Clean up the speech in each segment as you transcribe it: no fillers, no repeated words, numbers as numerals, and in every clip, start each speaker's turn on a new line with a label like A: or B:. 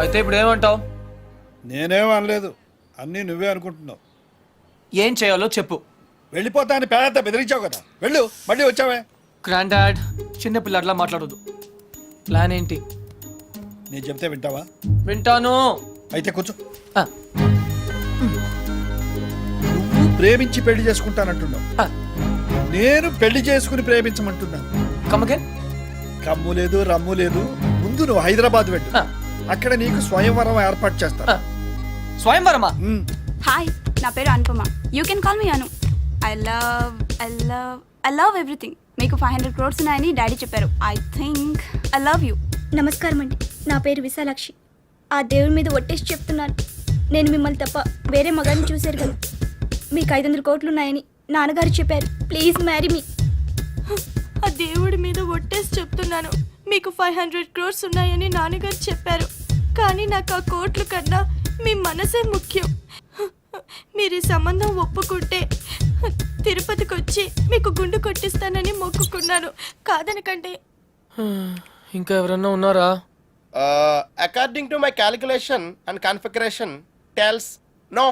A: అయితే ఇప్పుడు ఏమంటావు?
B: నేనేం అనలేదు, అన్నీ నువ్వే అనుకుంటున్నావు.
A: ఏం చేయాలో చెప్పు.
B: వెళ్ళిపోతా అని పేద బెదిరించావు కదా, వెళ్ళు. మళ్ళీ వచ్చావే.
A: గ్రాండ్ డాడ్, చిన్న పిల్లట్లా మాట్లాడదు. ప్లాన్ ఏంటి?
B: నేను చెప్తే వింటావా?
A: వింటాను.
B: అయితే కూర్చో.
A: ఆ,
B: నువ్వు ప్రేమించి పెళ్లి చేసుకుంటానంటున్నావు,
A: ఆ,
B: నేను పెళ్లి చేసుకుని ప్రేమించమంటున్నాను.
A: come again?
B: కమ్ము లేదు, రమ్ము లేదు. ముందు నువ్వు హైదరాబాద్ వెళ్ళు,
A: ఆ,
B: అక్కడ నీకు స్వయంవరం ఏర్పాటు చేస్తా.
A: ఆ. స్వయంవరమా?
C: హాయ్, నా పేరు Anupama. You can call me Anu. I love everything. మీకు 500 crores ఉన్నాయని డాడీ చెప్పారు. I think I love you.
D: నమస్కారం అండి, నా పేరు విశాలాక్షి. ఆ దేవుడి మీద ఒట్టేసి చెప్తున్నాను, నేను మిమ్మల్ని తప్ప వేరే మగాన్ని చూశారు కదా. మీకు 500 కోట్లు ఉన్నాయని నాన్నగారు చెప్పారు. Please marry me.
E: ఆ దేవుడి మీద ఒట్టేసి చెప్తున్నాను, మీకు 500 crores ఉన్నాయని నాన్నగారు చెప్పారు. కానీ నాకు ఆ కోట్లు కన్నా మీ మనసే ముఖ్యం. మీరు ఈ సంబంధం ఒప్పుకుంటే తిరుపతికి వచ్చి మీకు గుండు కొట్టిస్తానని మొక్కుకున్నాను. కాదనకండి.
A: ఇంకా ఎవరన్నా ఉన్నారా?
F: According to my calculation and configuration tells no.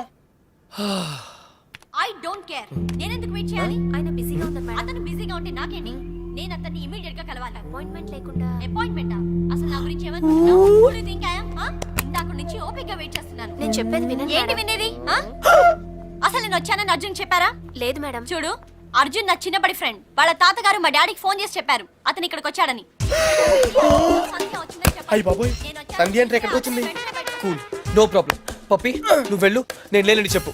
G: I don't care. నేను ఎందుకు వెయిట్ చేయాలి? ఆయన బిజీగా ఉన్నారు మేడం. అతను బిజీగా ఉంటే నాకేంటి? నేను అతన్ని ఇమిడియట్ గా కలవాలి. అపాయింట్మెంట్ లేకుండా. అపాయింట్మెంటా? అసలు నా గురించి ఏమనుకుంటున్నావు? Who do you think I am? ఇందాక నుంచి ఓపికగా వెయిట్ చేస్తున్నాను.
D: నేను చెప్పేది వినండి.
G: ఏంటి వినేది? అసలు నేను వచ్చానని అర్జున్ చెప్పారా?
D: లేదు మేడం.
G: చూడు, అర్జున్ నా చిన్నప్పటి ఫ్రెండ్. వాళ్ళ తాతగారు మా డాడీకి ఫోన్ చేసి చెప్పారు అతను ఇక్కడికి వచ్చాడని. సంధ్య వచ్చిందని చెప్పారు.
F: అయ్య బాబోయ్,
G: నేను వచ్చాను.
F: సంధ్య అంటే ఎక్కడికి వచ్చింది?
A: Cool, no problem. పప్పి, నువ్వు వెళ్ళు, నేను లేనని చెప్పు.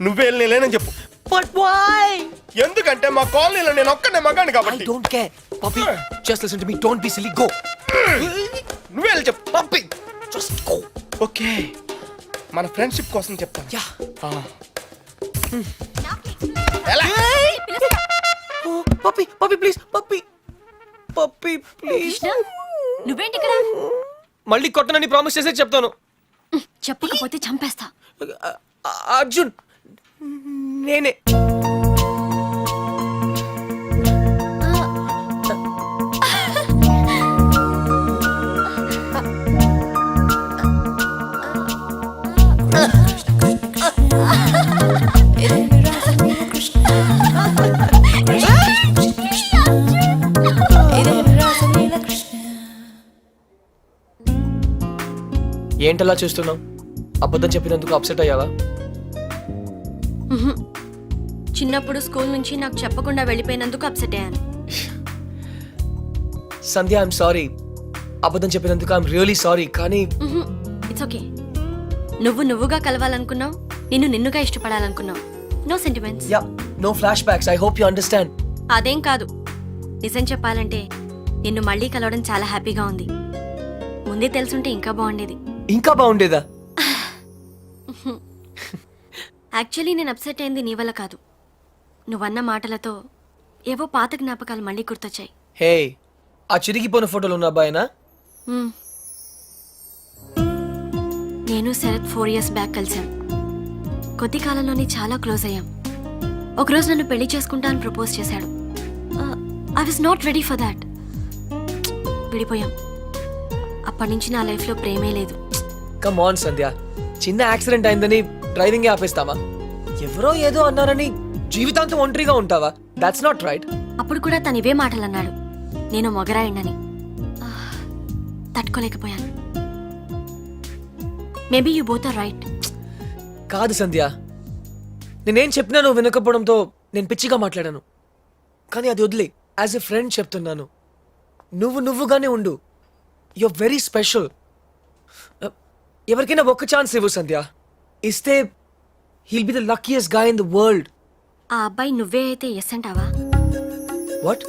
F: నువ్వే లేనని చెప్పు.
A: But why?
F: ఎందుకంటే మా కాలనీలో నేను ఒక్కనే మగాను
A: I
F: కాబట్టి.
A: don't care. Puppy, just listen to me. Don't be silly. Go.
F: నువ్వే వెళ్ళి చెప్పు.
A: Puppy, just go.
F: ఓకే, మన ఫ్రెండ్షిప్ కోసం చెప్తాను.
A: Yeah.
G: నాకు explain
F: ఎలా?
G: పిలుస్తా.
A: Oh, puppy, puppy, please. Puppy, puppy, please.
G: Krishna, నువ్వేంటి ఇక్కడ?
A: మళ్ళీ కొట్టనని ప్రామిస్ చేసే చెప్తాను.
G: చెప్పకపోతే చంపేస్తా.
A: అర్జున్, నేనే. ఏంటలా చూస్తున్నావు? అబద్ధం చెప్పినందుకు అప్సెట్ అయ్యావా?
E: చిన్నప్పుడు స్కూల్ నుంచి నాకు చెప్పకుండా వెళ్ళిపోయినందుకు అప్సెట్ అయ్యాను.
A: Sandhya, I'm sorry. అబద్ధం చెప్పినందుకు ఐఎమ్ రియలీ సారీ. కానీ
E: ఇట్స్ ఓకే. నువ్వుగా కలవాలనుకున్నావు, నిన్నుగా ఇష్టపడాలనుకున్నావు. No sentiments.
A: Ya, no flashbacks. I hope you understand.
E: అదేం కాదు. నిజం చెప్పాలంటే నిన్ను మళ్ళీ కలవడం చాలా హ్యాపీగా ఉంది. ముందే తెలుసుంటే ఇంకా బాగుండేది.
A: ఇంకా బాగుండేదా?
E: యాక్చువల్లీ నేను అప్సెట్ అయింది నీ వల్ల కాదు. నువ్వన్న మాటలతో ఏవో పాత జ్ఞాపకాలు మళ్ళీ గుర్తొచ్చాయి.
A: హే, ఆ చిరిగిపోయిన ఫోటోలు ఉన్న అబ్బాయినా?
E: నేను శరత్ 4 years బ్యాక్ కలిసాం. కొద్ది కాలంలోనే చాలా క్లోజ్ అయ్యాం. ఒకరోజు నన్ను పెళ్లి చేసుకుంటా అని ప్రపోజ్ చేశాడు. I was not ready for that. విడిపోయాం. అప్పటి నుంచి నా లైఫ్లో ప్రేమే లేదు.
A: కమ్ ఆన్ సంధ్య, చిన్న యాక్సిడెంట్ అయిందని డ్రైవింగ్ ఆపేస్తావా? ఎవరో ఏదో అన్నారని జీవితాంతం ఒంటరిగా ఉంటావా? That's not right.
E: అప్పుడు కూడా తను ఇవే మాటలు అన్నాడు, నేను మొగరాయండని. తట్టుకోలేకపోయాను. Maybe you both are right.
A: కాదు సంధ్య, నేనేం చెప్పినా నువ్వు వినకపోవడంతో నేను పిచ్చిగా మాట్లాడాను. కానీ అది వదిలే, యాజ్ ఎ ఫ్రెండ్ చెప్తున్నాను. నువ్వుగానే ఉండు. You are very special. ఎవరికైనా ఒక్క ఛాన్స్ ఇవ్వు సంధ్య. ఇస్తే he'll be the luckiest guy in the world.
E: ఆ అబ్బాయి నువ్వే అయితే ఎస్ అంటావా?
A: వాట్?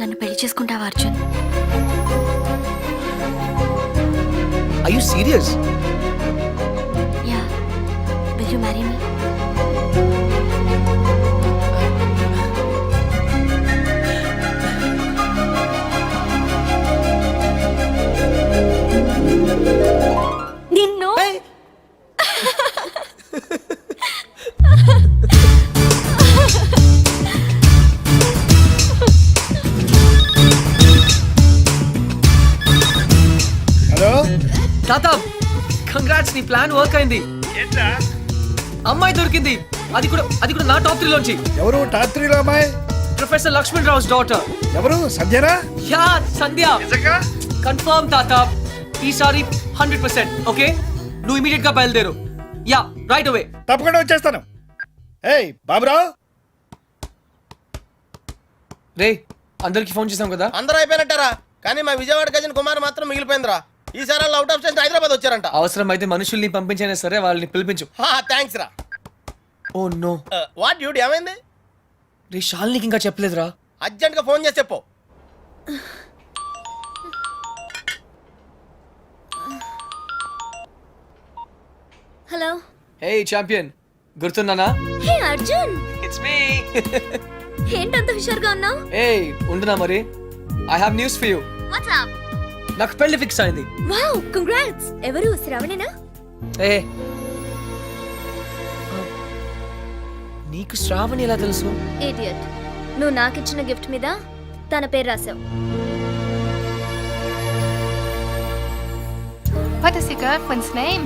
E: నన్ను పెళ్లి చేసుకుంటావా Arjun?
A: Are you serious?
E: Yeah. Will you marry me?
G: నిన్ను
A: నీ ప్లాన్ వర్క్ అయింది. అమ్మాయి దొరికింది. అది కూడా నా టాప్ 3 లోంచి.
B: ఎవరు టాప్ 3 లో అమ్మాయి?
A: Professor Lakshman Rao's daughter.
B: ఎవరు? సంధ్యనా?
A: యా సంధ్య. కన్ఫర్మ్ తాత. ఈసారి 100%. ఓకే, నువ్వు ఇమీడియట్ గా బయలుదేరు. Yeah right away.
B: తప్పకుండా వచ్చేస్తాను. ఏయ్ బాబురావు,
A: రే అందరికి ఫోన్ చేసాం కదా.
F: అందరూ అయిపోయినట్టారా, కానీ మా విజయవాడ గజన్ కుమార్ మాత్రం మిగిలిపోయిందిరా. ఈసారి వాళ్ళు అవుట్ ఆఫ్ స్టేషన్ హైదరాబాద్ వచ్చారంట.
A: అవసరం అయితే మనుషుల్ని పంపించైనా సరే వాళ్ళని పిలిపించు.
F: థ్యాంక్స్ రా.
A: Oh no.
F: వాట్ డ్యూడ్ ఏమైంది?
A: రే శాలినికి ఇంకా చెప్పలేదురా.
F: అర్జెంట్ గా ఫోన్ చేసి చెప్పు.
D: హలో.
A: హే ఛాంపియన్, గుర్తున్నానా?
D: Hey Arjun,
A: it's me.
D: ఏంటంత హుషారుగా ఉన్నావు?
A: హే ఉండునా మరి. I have news for you.
D: What's up?
A: నాకు పెళ్లి ఫిక్స్ అయింది.
D: Wow, congrats. ఎవరు? శ్రావణేనా?
A: ఏ నీకు శ్రావణి ఎలా తెలుసు?
D: ఇడియట్, నువ్వు నాకిచ్చిన గిఫ్ట్ మీద తన పేరు రాసావు.
H: What is your girlfriend's name?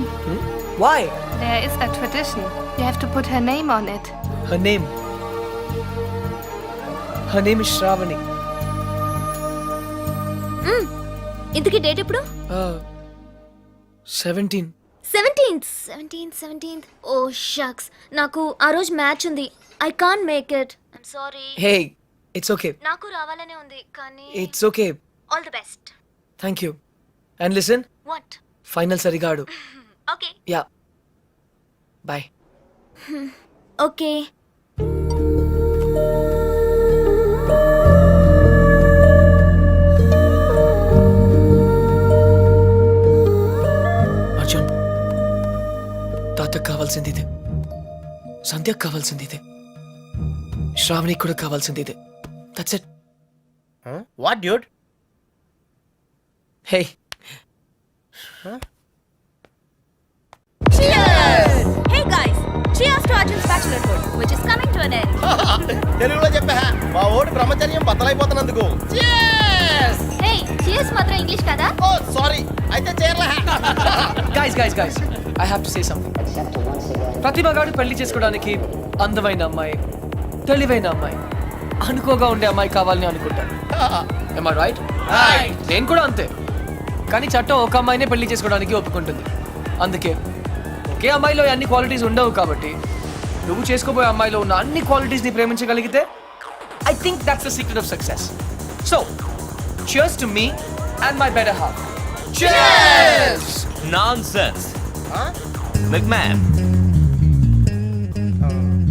A: Why?
H: There is a tradition. You have to put her name on it.
A: Her name is Shravani.
D: ఇంతకీ డేట్ ఎప్పుడు?
A: 17.
D: 17th. ఓ షక్స్, నాకు ఆ రోజు మ్యాచ్ ఉంది. I can't make it. I'm sorry.
A: Hey, it's okay.
D: నాకు రావాలనే ఉంది కానీ
A: It's okay.
D: All the best.
A: Thank you. And listen,
D: what?
A: final సరిగా ఆడు.
D: Okay.
A: Yeah. Bye.
D: Okay.
A: Arjun, తాతకు కావాల్సింది ఇదే, సంధ్యకు కావాల్సింది ఇదే, శ్రావణికి కూడా కావాల్సింది ఇదే. That's it.
F: What dude?
A: Hey
D: Hey guys, cheers to Arjun's bachelorhood, which is coming to an end.
F: తెలుగులో చెప్పా, మా ఓడి బ్రహ్మచర్యం బద్దలైపోతున్నందుకు.
D: Hey, cheers మాత్రం ఇంగ్లీష్ కదా?
F: ఓ సారీ, అయితే చేరలే.
A: guys, I have to say something. ప్రతిభ గాడు పెళ్లి చేసుకోవడానికి అందమైన అమ్మాయి, తెలివైన అమ్మాయి, అనుకోగా ఉండే అమ్మాయి కావాలని అనుకుంటాను. Am I right? నేను కూడా అంతే. కానీ చట్టం ఒక అమ్మాయినే పెళ్లి చేసుకోవడానికి ఒప్పుకుంటుంది. అందుకే ఒకే అమ్మాయిలో అన్ని క్వాలిటీస్ ఉండవు కాబట్టి నువ్వు చేసుకోబోయే అమ్మాయిలో ఉన్న అన్ని క్వాలిటీస్ ని ప్రేమించగలిగితే I think that's the secret of success. So cheers to me and my better half. Cheers!
I: Nonsense. మెక్మ్యాన్,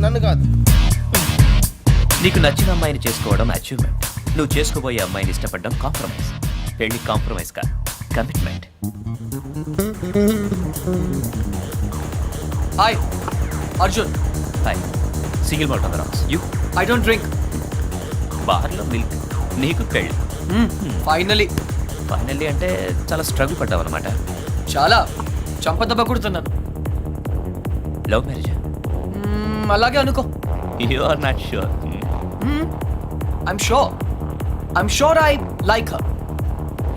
F: నన్ను కాదు.
I: నీకు నచ్చిన అమ్మాయిని చేసుకోవడం అచీవ్మెంట్. నువ్వు చేసుకోబోయే అమ్మాయిని ఇష్టపడడం కాంప్రమైజ్. పెళ్లి కాంప్రమైజ్ కాదు, commitment.
A: Hi Arjun.
I: Hi. Single malt on the rocks. You
A: I don't drink.
I: బార్లో మిల్క్. నీకు పెళ్ళి.
A: Finally.
I: ఫైనల్లీ అంటే చాలా స్ట్రగుల్ పడ్డావు అనమాట.
A: చాలా చంపదెబ్బ కొడుతున్నాను.
I: Love marriage?
A: అలాగే అనుకో.
I: You are not sure.
A: I'm sure I like her.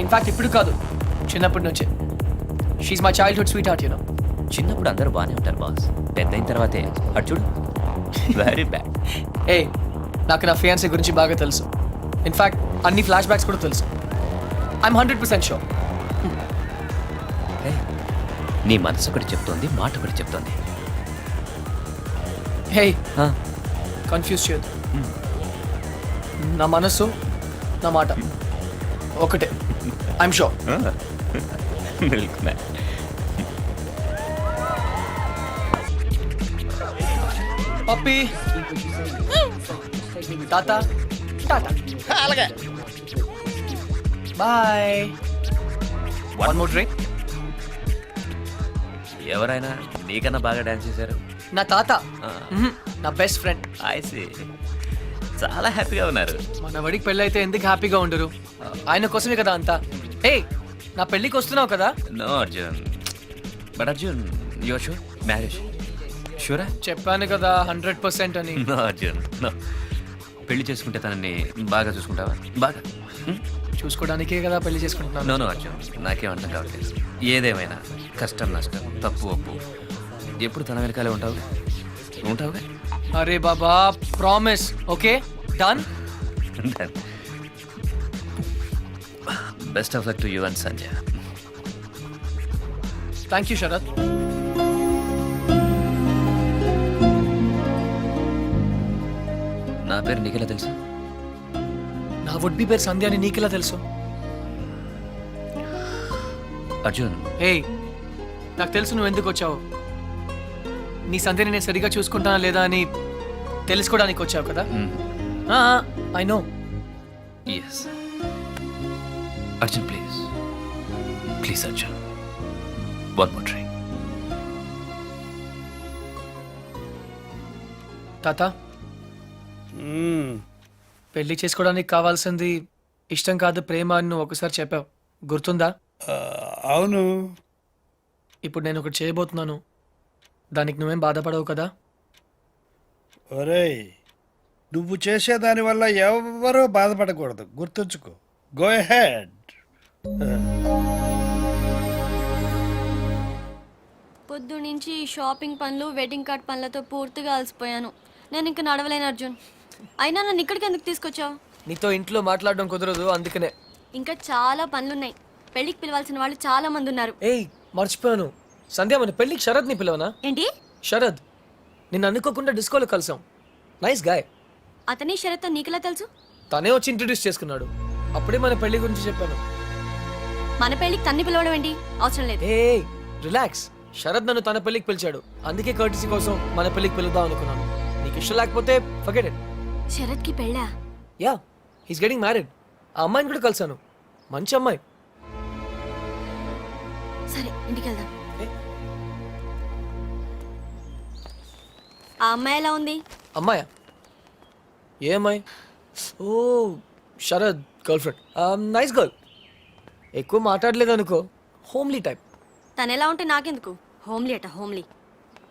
A: In fact, ఇప్పుడు కాదు, చిన్నప్పటి నుంచే. She's my childhood sweetheart, you know.
I: చిన్నప్పుడు అందరూ బాగానే ఉంటారు బాస్, పెద్ద అయిన తర్వాతే అటు చూడు, వెరీ బ్యాడ్.
A: ఏ నాకు నా ఫియాన్సీ గురించి బాగా తెలుసు. ఇన్ఫాక్ట్ అన్ని ఫ్లాష్ బ్యాక్స్ కూడా తెలుసు. I'm 100% sure.
I: నీ మనసు ఒకటి చెప్తోంది, మాట ఒకటి చెప్తోంది.
A: హే కన్ఫ్యూజ్ చేయదు. నా మనసు నా మాట ఒకటే. I'm sure.
I: Milk man.
A: పప్పి టాటా టాటా.
F: అలాగే.
A: బాయ్. One more drink.
I: ఎవరైనా నీకన్నా బాగా డాన్స్ చేశారు?
A: నా తాత, నా బెస్ట్ ఫ్రెండ్.
I: I see. చాలా హ్యాపీగా ఉన్నారు.
A: మన వాడికి పెళ్ళి అయితే ఎందుకు హ్యాపీగా ఉండరు? ఆయన కోసమే కదా అంతా. ఏ నా పెళ్ళికి వస్తున్నావు కదా?
I: No Arjun. But Arjun, your sure marriage? షూరా?
A: చెప్పాను కదా 100% అని.
I: No Arjun, no. పెళ్లి చేసుకుంటే తనని బాగా చూసుకుంటావా? బాగా
A: చూసుకోవడానికే కదా పెళ్లి చేసుకుంటున్నాను.
I: నో అర్జున్, నాకేం అర్థం కావట్లేదు. ఏదేమైనా కష్టం నష్టం తప్పు ఒప్పు ఎప్పుడు తన వెనకాలే ఉంటావుగా?
A: అరే బాబా, promise. Okay, done.
I: Best of luck to you and Sanjay.
A: Thank you Sharath.
I: నా పేరు నీకెలా తెలుసు?
A: నా వుడ్ బి పేరు సంధ్య అని నీకెలా తెలుసు?
I: అర్జున్,
A: ఏయ్, నాకు తెలుసు నువ్వు ఎందుకు వచ్చావు. నీ సంధ్యని నేను సరిగా చూసుకుంటానా లేదా అని తెలుసుకోవడానికి వచ్చావు కదా. I know.
I: Yes Arjun, please Arjun, one more try.
A: తాత, పెళ్లి చేసుకోవడానికి కావాల్సింది ఇష్టం కాదు ప్రేమ అని నువ్వు ఒకసారి చెప్పావు, గుర్తుందా?
B: అవును.
A: ఇప్పుడు నేను ఒకటి చేయబోతున్నాను, దానికి నువ్వేం బాధపడవు కదా?
B: ఒరేయ్, నువ్వు చేసేదాని వల్ల ఎవరూ బాధపడకూడదు, గుర్తుంచుకో. Go head.
G: పొద్దు నుంచి షాపింగ్ పనులు వెడ్డింగ్ కార్డ్ పనులతో పూర్తిగా అలసిపోయాను. నేను ఇంకా నడవలేను అర్జున్. అయినా నన్ను ఇక్కడికి ఎందుకు తీసుకొచ్చావు?
A: నీతో ఇంట్లో మాట్లాడడం కుదరదు, అందుకనే.
G: ఇంకా చాలా పనులున్నాయి. పెళ్ళికి పిలవాల్సిన వాళ్ళు చాలా మంది ఉన్నారు.
A: ఏయ్, మర్చిపోయాను. సంధ్య, మన పెళ్ళికి శరత్ని పిలవనా?
G: ఏంటి?
A: శరద్, నిన్ను అనుకోకుండా డిస్కోలో కలిసాం. Nice guy.
G: అతని షరత్ నీకెలా తెలుసు?
A: తనే వచ్చి ఇంట్రడ్యూస్ చేసుకున్నాడు. అప్పుడే మన పెళ్లి గురించి చెప్పాను.
G: మన పెళ్ళికి తన్ని పిలవడం ఏంటి? అవసరం లేదు.
A: ఏ రిలాక్స్. శరద్ నన్ను తన పెళ్లికి పిలిచాడు, అందుకే కర్టీసీ కోసం మన పెళ్లికి పిలుద్దాం అనుకున్నాను. నీకు ఇష్టం లేకపోతే ఫర్గెట్ ఇట్.
G: శరత్ కి పెళ్ళా?
A: Yeah, he's getting married. ఆ అమ్మాయిని కూడా కలిసాను, మంచి అమ్మాయి.
G: సరే, ఇంటికి వెళ్దాం.
A: ఏ?
G: ఆ అమ్మాయి ఎలా ఉంది?
A: అమ్మాయా? ఏ అమ్మాయి? ఓ, Sharad girl friend. Nice girl. ఎక్కువ మాట్లాడలేదు అనుకో, హోమ్లీ టైప్.
G: తను ఎలా ఉంటే నాకెందుకు? హోమ్లీ అట, హోమ్లీ.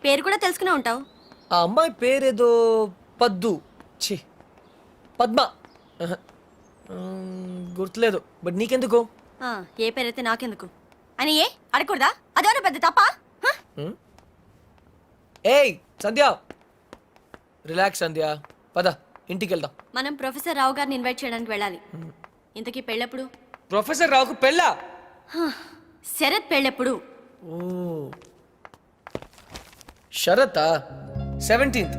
G: పేరు కూడా తెలుసుకునే ఉంటావు.
A: ఆ అమ్మాయి పేరేదో పద్దు, ఛీ పద్మ. ఆహా. గుర్తులేదు, బట్ నీకెందుకు?
G: ఆ, ఏ పేరైతే నాకెందుకు అని ఏ అడగకూడదా? అదేమన్నా పెద్ద తప్ప?
A: ఏయ్ సంధ్య, రిలాక్స్ సంధ్య, పద ఇంటికి వెళ్దాం.
G: మనం ప్రొఫెసర్ రావు గారిని ఇన్వైట్ చేయడానికి వెళ్ళాలి. ఇంతకీ పెళ్ళెప్పుడు?
A: ప్రొఫెసర్ రావుకు పెళ్ళా?
G: శరత్ పెళ్ళెప్పుడు?
A: ఓ, శరత్ 17th.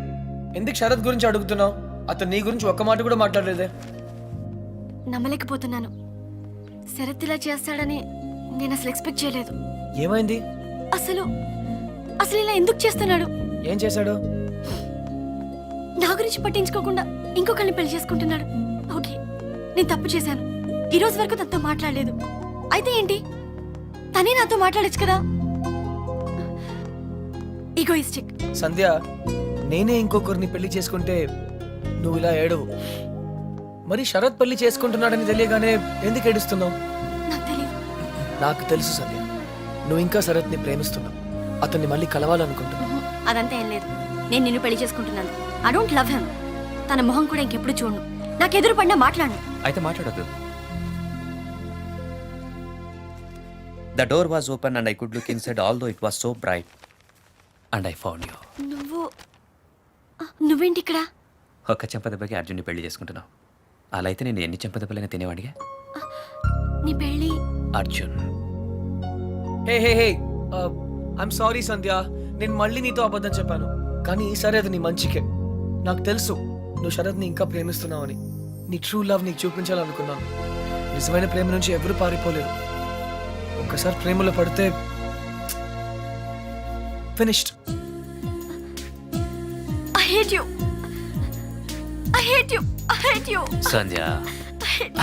A: ఎందుకు శరత్ గురించి అడుగుతున్నావు? అతను నీ గురించి ఒక్క మాట కూడా మాట్లాడలేదే.
G: నమ్మలేకపోతున్నాను. శరత్ ఇలా చేస్తాడని నేను అసలు ఎక్స్పెక్ట్ చేయలేదు.
A: ఏమైంది?
G: అసలు అసలు ఇలా ఎందుకు చేస్తున్నాడు?
A: ఏం చేశాడు?
G: నా గురించి పట్టించుకోకుండా ఇంకొకరిని పెళ్లి చేసుకుంటున్నాడు. ఓకే, నేను తప్పు చేశాను. ఈ రోజు వరకు తనతో మాట్లాడలేదు. అయితే ఏంటి? తనే నాతో మాట్లాడచ్చు కదా. ఈగోయిస్టిక్.
A: సంధ్య, నేనే ఇంకొకరిని పెళ్లి చేసుకుంటే నువ్వు ఇలా ఏడవు. మరి శరత్ పెళ్లి చేసుకుంటున్నాడని తెలియగానే ఎందుకు ఏడుస్తున్నావు?
G: నాకు తెలియదు.
A: నాకు తెలుసు సంధ్య, నువ్వు ఇంకా శరత్ని ప్రేమిస్తున్నావు, అతన్ని మళ్ళీ కలవాలనుకుంటున్నావు.
G: అదంతా ఏం లేదు. నేను నిన్ను పెళ్లి చేసుకుంటున్నాను. I don't love him. తన మొహం కూడా ఇంకెప్పుడు చూడను. నాకు ఎదురు పడినా మాట్లాడను.
I: అయితే మాట్లాడద్దు. The door was open and I could look inside, although it was so bright. And I found you.
G: నువ్వేంటి ఇక్కడ?
I: ఒక్క చెంపదెబ్బకి అర్జున్ని పెళ్లి చేసుకుంటున్నావు. అలా అయితే నేను ఎన్ని చెంపదెబ్బలైనా తినేవాడిగా.
G: నీ పెళ్లి?
I: అర్జున్.
A: హే హే హే, ఐఎమ్ సారీ సంధ్య, నేను మళ్ళీ నీతో అబద్ధం చెప్పాను. కానీ ఈసారి అది నీ మంచికే. నాకు తెలుసు నువ్వు శరత్ని ఇంకా ప్రేమిస్తున్నావని. నీ ట్రూ లవ్ నీకు చూపించాలనుకున్నాను. నిజమైన ప్రేమ నుంచి ఎవరు పారిపోలేరు. ఒక్కసారి ప్రేమలో పడితే finished.
G: I hate you. I hate you. I hate you.
I: Sandhya,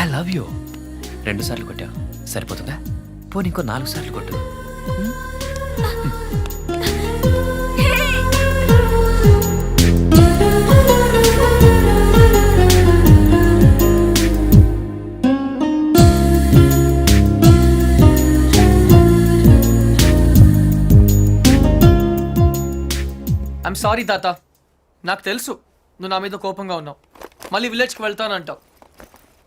I: I love you. 2 సార్లు కొట్టావు, సరిపోతుందా? పోనీ ఇంకో 4 సార్లు కొట్టు.
A: ఐఎమ్ సారీ తాత, నాకు తెలుసు నువ్వు నా మీద కోపంగా ఉన్నావు. మళ్ళీ విలేజ్కి వెళ్తానంటావు.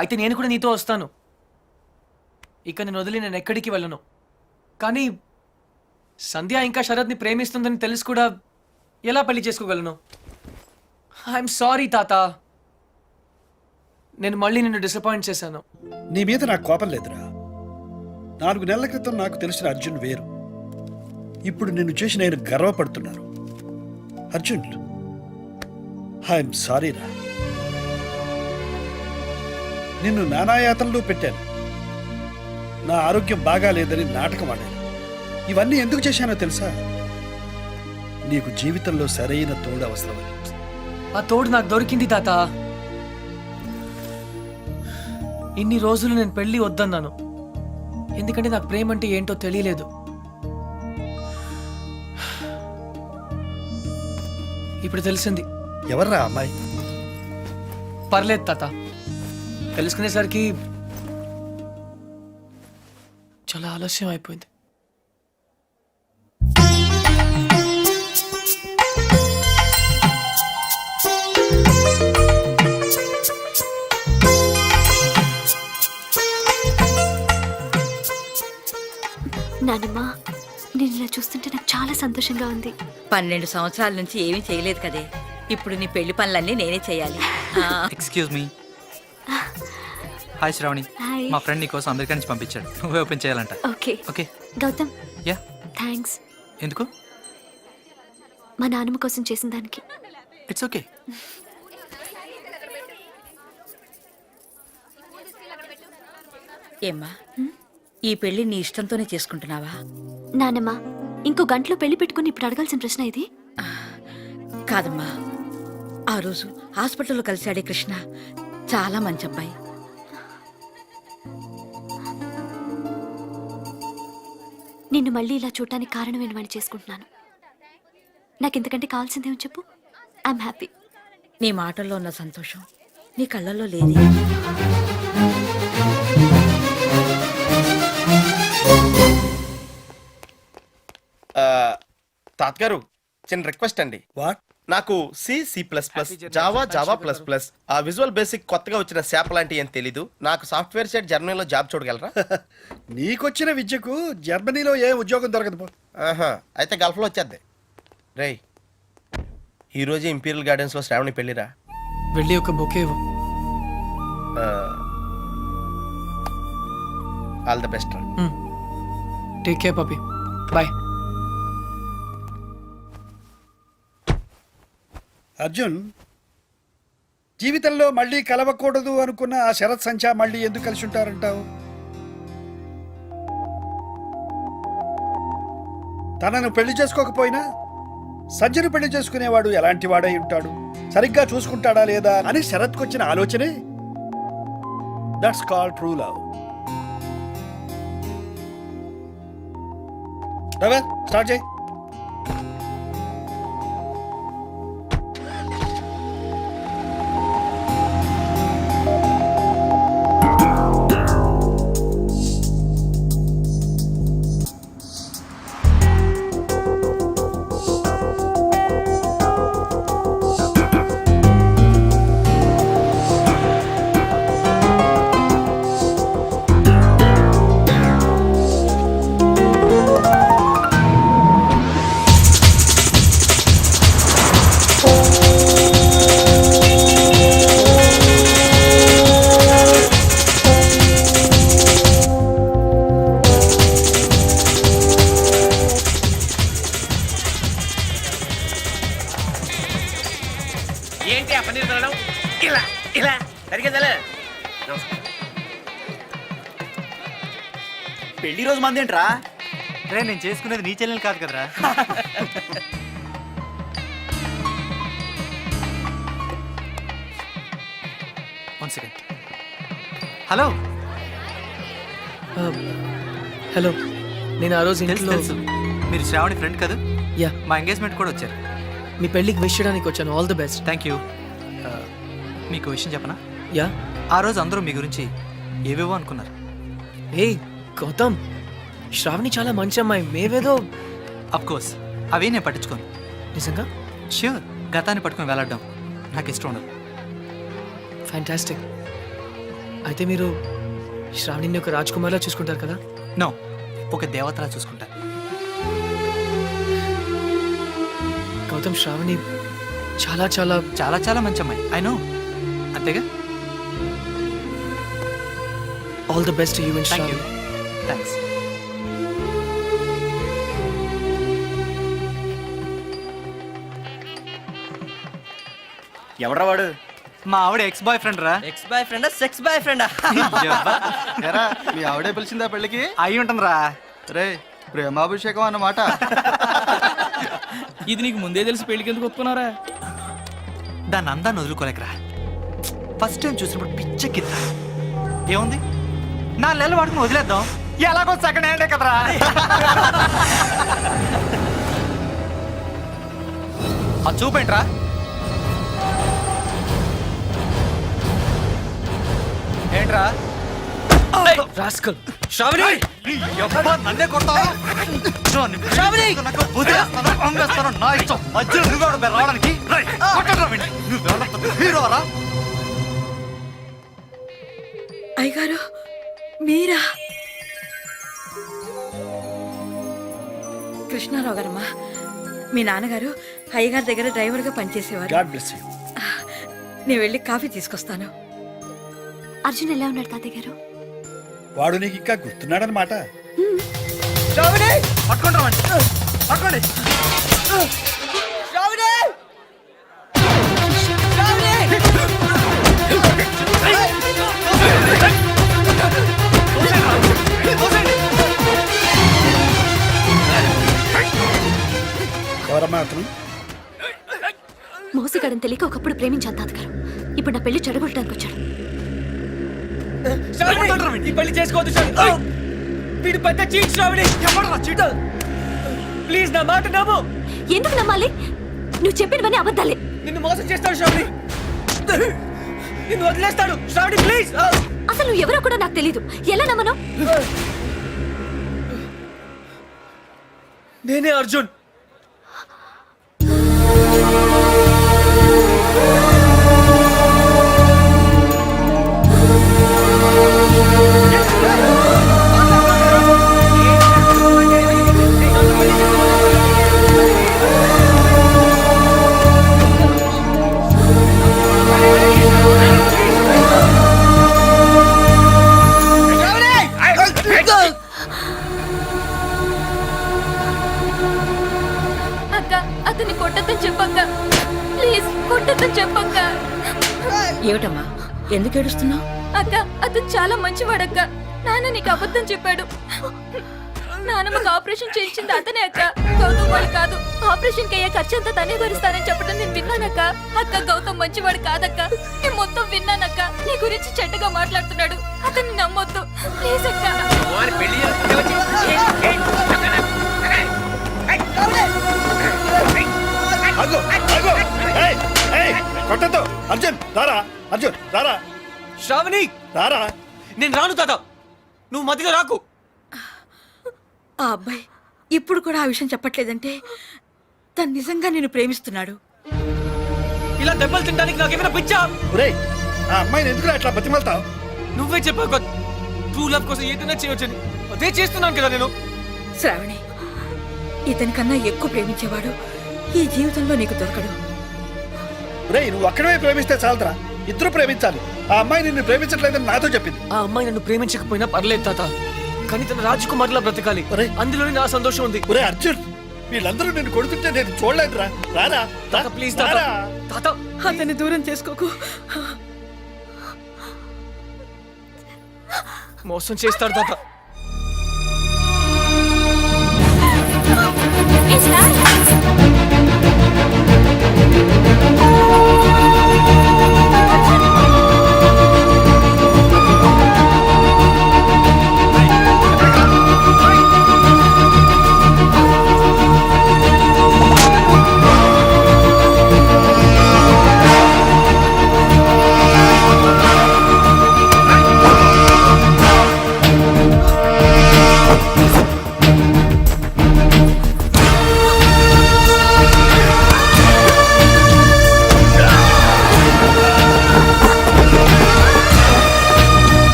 A: అయితే నేను కూడా నీతో వస్తాను. ఇక నేను వదిలి నేను ఎక్కడికి వెళ్ళను. కానీ సంధ్య ఇంకా శరత్ని ప్రేమిస్తుందని తెలిసి కూడా ఎలా పెళ్లి చేసుకోగలను? ఐఎమ్ సారీ తాత, నేను మళ్ళీ నిన్ను డిసప్పాయింట్ చేశాను.
B: నీ మీద నాకు కోపం లేదురా. 4 నెలల క్రితం నాకు తెలిసిన అర్జున్ వేరు. ఇప్పుడు నిన్ను చూసి నేను గర్వపడుతున్నాను. అర్జున్, ఐఎమ్ సారీ రా. నిన్ను నానాయాతనలో పెట్టాను. నా ఆరోగ్యం బాగా లేదని నాటకం ఆడాను. ఇవన్నీ ఎందుకు చేశానో తెలుసా? నీకు జీవితంలో సరైన తోడు అవసరమని.
A: ఆ తోడు నాకు దొరికింది తాత. ఇన్ని రోజులు నేను పెళ్లి వద్దన్నాను, ఎందుకంటే నాకు ప్రేమ అంటే ఏంటో తెలియలేదు. ఇప్పుడు తెలిసింది.
B: ఎవర్రా అమ్మాయి?
A: పర్లేదు తాత, తెలుసుకునేసరికి చాలా ఆలస్యం అయిపోయింది.
D: నానమ్మ, నేను ఇలా చూస్తుంటే నాకు చాలా సంతోషంగా ఉంది.
J: 12 సంవత్సరాల నుంచి ఏమీ చేయలేదు కదే. ఇప్పుడు నీ పెళ్లి పనులన్నీ నేనే చేయాలి.
K: Excuse me. Hi Shravani.
D: Hi.
K: మా ఫ్రెండ్ నీకోసం అమెరికా నుంచి పంపించాడు. నువ్వే ఓపెన్ చేయాలంట.
D: Okay
K: okay.
D: Gautam,
K: yeah.
D: Thanks
K: ఎందుకు?
D: మా నాన్నమ్మ కోసం చేసిన దానికి.
K: It's okay.
J: ఏమ్మా, ఈ పెళ్లి నీ ఇష్టంతోనే చేసుకుంటున్నావా?
D: నానమ్మ, ఇంకో గంటలో పెళ్లి పెట్టుకుని ఇప్పుడు అడగాల్సిన ప్రశ్న ఇది.
J: కాదమ్మా, ఆ రోజు హాస్పిటల్లో కలిశాడే కృష్ణ చాలా మంచి అబ్బాయి.
D: నిన్ను మళ్ళీ ఇలా చూడటానికి కారణం ఏంటని చేసుకుంటున్నాను. నాకు ఇంతకంటే కావాల్సిందేమో చెప్పు. I'm happy.
J: నీ మాటల్లో ఉన్న సంతోషం నీ కళ్ళల్లో లేదు.
F: తాతగారు, చిన్న రిక్వెస్ట్ అండి.
B: వాట్?
F: నాకు C++, జావా++, ఆ విజువల్ బేసిక్ కొత్తగా వచ్చిన శాప్ లాంటి ఏం తెలీదు. నాకు సాఫ్ట్వేర్ సైడ్ జర్మనీలో జాబ్ చూడగలరా?
B: నీకొచ్చిన విద్యకు జర్మనీలో ఏ ఉద్యోగం దొరకదు పో.
F: ఆహా, అయితే గల్ఫ్లో వచ్చేద్ది. రేయ్, ఈరోజు ఇంపీరియల్ గార్డెన్స్లో శ్రావణి పెళ్ళిరా.
A: వెళ్ళి ఒక బొకే ఇవ్వు.
F: ఆల్ ద బెస్ట్ రా.
A: Take care పపి. బాయ్.
B: అర్జున్, జీవితంలో మళ్ళీ కలవకూడదు అనుకున్న ఆ శరత్ సంధ్య మళ్ళీ ఎందుకు కలిసి ఉంటారంటావు? తనను పెళ్లి చేసుకోకపోయినా సంధ్యను పెళ్లి చేసుకునేవాడు ఎలాంటి వాడై ఉంటాడు, సరిగ్గా చూసుకుంటాడా లేదా అని శరత్కొచ్చిన ఆలోచనే that's called true love. Start చేయి.
I: ఏంటి ఆ పని ఇలా ఇలా సరిగ్గా
K: పెళ్లి రోజు మంది ఏంట్రా? రే, నేను చేసుకునేది నీ చెల్లెలు కాదు కదరా. One second. హలో.
A: హలో, నేను ఆ రోజు
K: తెలుసు
A: ఇంట్లో.
K: తెలుసు, మీరు శ్రావణి ఫ్రెండ్ కదా.
A: యా,
K: మా ఎంగేజ్మెంట్ కూడా వచ్చారు.
A: మీ పెళ్ళికి విష్ చేయడానికి వచ్చాను. All the best.
K: Thank you. మీకు విషయం చెప్పనా?
A: యా.
K: ఆ రోజు అందరూ మీ గురించి ఏవేవో అనుకున్నారు.
A: ఏ గౌతమ్, శ్రావణి చాలా మంచి అమ్మాయి. మేవేదో.
K: అఫ్ కోర్స్, అవే నేను పట్టించుకోను.
A: నిజంగా?
K: ష్యూర్, గతాన్ని పట్టుకుని వెళ్ళడం నాకు ఇష్టం ఉండదు.
A: ఫ్యాంటాస్టిక్. అయితే మీరు శ్రావణిని ఒక రాజ్కుమార్లా చూసుకుంటారు కదా?
K: నో, ఒక దేవతలా చూసుకుంటా.
A: గౌతమ్, శ్రావణి చాలా చాలా
K: చాలా చాలా మంచి అమ్మాయి. I know. అంతేగా?
A: All the best you and
K: thank you.
A: Shravani.
K: Thanks.
F: ఎవడ్రా వాడు?
K: మా ఆవిడ ఎక్స్ బాయ్ ఫ్రెండ్ రా.
F: ఎక్స్ బాయ్ ఫ్రెండా, సెక్స్ బాయ్ ఫ్రెండా?
L: ఎరా మీ ఆవిడే పిలిచిందా పెళ్ళికి?
K: అయి ఉంటుంది రా.
L: రే ప్రేమాభిషేకం అన్నమాట.
M: ఇది నీకు ముందే తెలిసి పెళ్లికి ఎందుకు ఒప్పుకున్నారా?
K: దాన్ని అందాన్ని వదులుకోలేకరా. ఫస్ట్ టైం చూసినప్పుడు పిచ్చెక్కిద్దా. ఏముంది, 4 నెలలు వాడుకుని వదిలేద్దాం. ఎలాగో సెకండ్ హ్యాండే కదరా. అది చూపేంట్రా. ఏంట్రా
A: రాస్కల్. శ్రావణి!
K: నన్నే కొడతావా?
A: శ్రావణి!
K: నా ఇష్టం. మధ్యలో నువ్వు కూడా రావడానికి హీరోరా.
J: అయ్యగారు మీరా? కృష్ణారావు గారమ్మా, మీ నాన్నగారు అయ్యగారి దగ్గర డ్రైవర్గా పనిచేసేవారు.
B: God bless you.
J: నేను వెళ్ళి కాఫీ తీసుకొస్తాను.
D: అర్జున్ ఎలా ఉన్నాడు తాతయ్య గారు?
B: వాడు నీకు ఇంకా గుర్తున్నాడనమాట.
A: శ్రావణి!
K: పట్టుకోండి రావండి, పట్టుకోండి.
A: శ్రావణి! శ్రావణి!
B: ఎవరమ్మా అతను?
D: మోసగాడని తెలియక ఒకప్పుడు ప్రేమించాను తాతగారు. ఇప్పుడు నా పెళ్లి చెడగొట్టడానికి వచ్చాడు.
A: శ్రావణి! ఈ పెళ్లి చేసుకోవద్దు శ్రావణి. వీడు పెద్ద చీట్ శ్రావణి.
K: ఎవడరా చీటర్?
A: ప్లీజ్ నా మాట నమ్ము.
D: ఎందుకు నమ్మాలి? నువ్వు చెప్పినవన్నీ అబద్ధాలే.
A: నిన్ను మోసం చేస్తాడు శ్రావణి. నిన్ను వదిలేస్తాడు శ్రావణి. ప్లీజ్.
D: అసలు నువ్వు ఎవరో కూడా నాకు తెలీదు. ఎలా నమ్మను?
A: నేనే అర్జున్.
E: అక్క, అతన్ని కొట్టద్దని చెప్పక్క. ప్లీజ్ కొట్టద్దని చెప్పక్క.
J: ఏమిటమ్మా, ఎందుకు ఏడుస్తున్నావు?
E: అక్క, అతను చాలా మంచివాడక్క. నాన్న నీకు అబద్ధం చెప్పాడు. నాన్నమ్మకి ఆపరేషన్ చేయించింది అతనే అక్క, గౌతమ్ వాడు కాదు. ఆపరేషన్ కి అయ్యే ఖర్చు అంతా తనే భరిస్తానని చెప్పడం నేను విన్నానక్క. అక్క, గౌతమ్ మంచివాడు కాదక్క. నేను మొత్తం విన్నానక్క. నీ గురించి చెడ్డగా మాట్లాడుతున్నాడు. అతన్ని నమ్మొద్దు ప్లీజ్ అక్క.
B: ఆగు, ఆగు. ఏయ్, ఏయ్, కొట్టొద్దు. అర్జున్ రారా, అర్జున్ రారా,
A: శ్రావణి!
B: రారా.
A: నేను రాను తాత. నువ్వు మధ్యలో రాకు.
J: ఆ అబ్బాయి ఇప్పుడు కూడా ఆ విషయం చెప్పట్లేదంటే తను నిజంగా నేను ప్రేమిస్తున్నాడు.
A: ఇలా దెబ్బలు తినడానికి నాకేమైనా పిచ్చా?
B: ఒరేయ్, ఆ అమ్మాయిని ఎందుకు అట్లా బతిమలుతావు?
A: నువ్వే చెప్పావు ట్రూ లవ్ కోసం ఏదైనా చేయొచ్చని. అదే చేస్తున్నాను కదా నేను.
J: శ్రావణి, ఇతని కన్నా ఎక్కువ ప్రేమించేవాడు ఈ జీవితంలో నీకు దొరకడు.
B: ఒరేయ్, నువ్వు ఒక్కడమే ప్రేమిస్తే చాలరా, ఇద్దరు ప్రేమించాలి. ఆ అమ్మాయి నిన్ను ప్రేమించట్లేదని నాతో చెప్పింది.
A: ఆ అమ్మాయి నన్ను ప్రేమించకపోయినా పర్లేదు తాత, కానీ తన రాజకుమార్లా బ్రతకాలి.
B: ఒరేయ్,
A: అందులోనే నా సంతోషం ఉంది.
B: ఒరే అర్జున్, వీళ్ళందరూ నిన్ను కొడుతుంటే నేను చూడలేదురా. రారా,
A: తాత ప్లీజ్ తాత.
B: రారా.
A: తాత
J: అతన్ని దూరం చేసుకోకు.
A: మోసం చేస్తాడు తాత.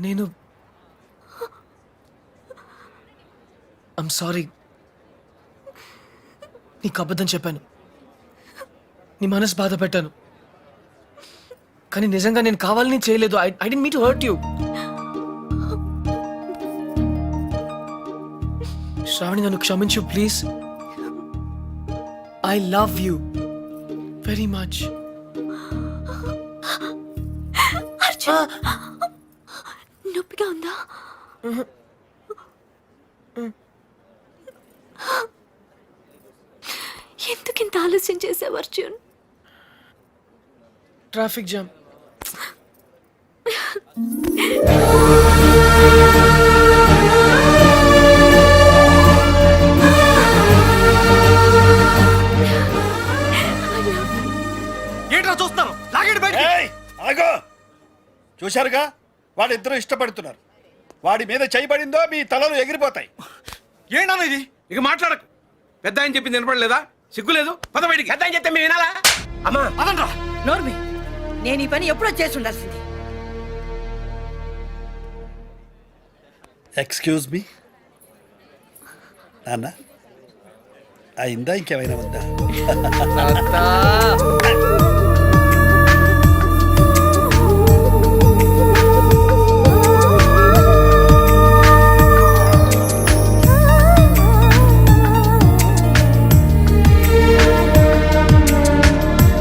A: నేను ఐమ్ సారీ. నీకు అబద్ధం చెప్పాను, నీ మనసు బాధ పెట్టాను. కానీ నిజంగా నేను కావాలని చేయలేదు. I didn't mean to hurt you. Shravani, నన్ను క్షమించు please. I love you very much.
E: నొప్పిగా ఉందా? ఎందుకు ఇంత ఆలస్యం చేసావు అర్జున్?
A: Traffic jam.
K: ఏంట్రా చూస్తున్నారు? లాగండి బయటికి.
B: ఏయ్, ఆగో. చూశారుగా, వాళ్ళిద్దరూ ఇష్టపడుతున్నారు. వాడి మీద చేయబడిందో మీ తలలు ఎగిరిపోతాయి.
K: ఏంటన్నా ఇది?
M: ఇక మాట్లాడకు. పెద్ద ఆయన చెప్పింది వినపడలేదా? సిగ్గులేదు? పద బయటికి.
F: పెద్ద చెప్తే మేము వినాలా? అమ్మా
K: అదనరా.
J: నోర్మి, నేను ఈ పని ఎప్పుడో చేసి ఉండాల్సింది.
B: ఎక్స్క్యూజ్ మీ నాన్న, అయిందా? ఇంకేమైనా ఉందా?